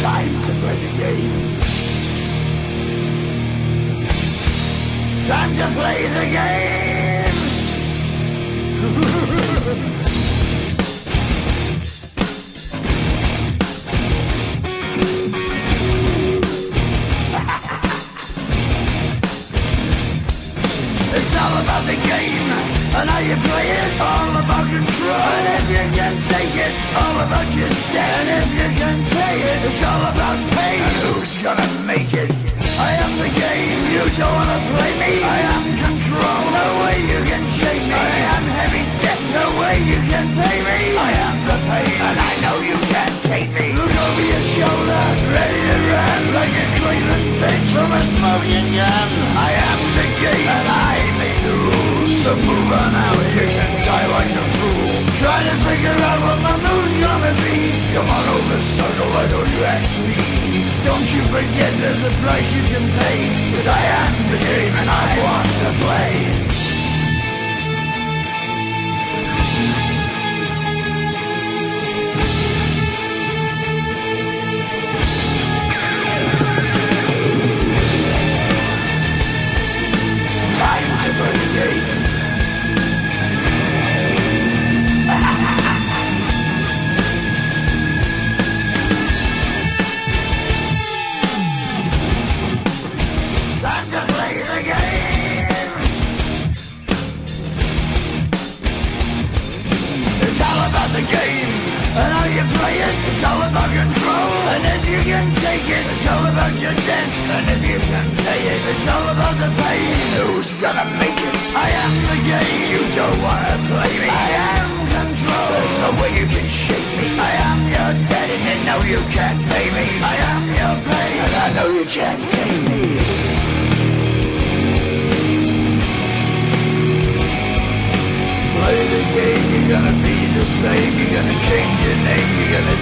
Time to play the game. Time to play the game. It's all about the game and how you play it. All about control, and if you can take it, all about your debt. And if you can pay it, it's all about pain. And who's gonna make it? I am the game, you don't wanna play me. I am control, no way you can shake me. I am heavy debt, no way you can pay me. I am the pain, and I know you can't take me. Look over your shoulder, ready to run like a Cleveland bitch from a smoking gun. I am the game, and I make the rules. So move on out, you can die like a fool. Trying to figure out what my move's gonna be. Come on over, sucker, why don't you ask me? Don't you forget there's a price you can pay. 'Cause I am the game and I want to play. Time to play the game. Time to play the game. It's all about the game and how you play it. It's all about control, and if you can take it, it's all about your debt. And if you can pay it, it's all about the pain. Who's gonna make it? I am the game. You don't wanna play me. I am control. There's no way you can shake me. I am your debt, and you know you can't pay me. I am your pain, and I know you can't take me. Play the game, you're gonna be the same. You're gonna change your name, you're gonna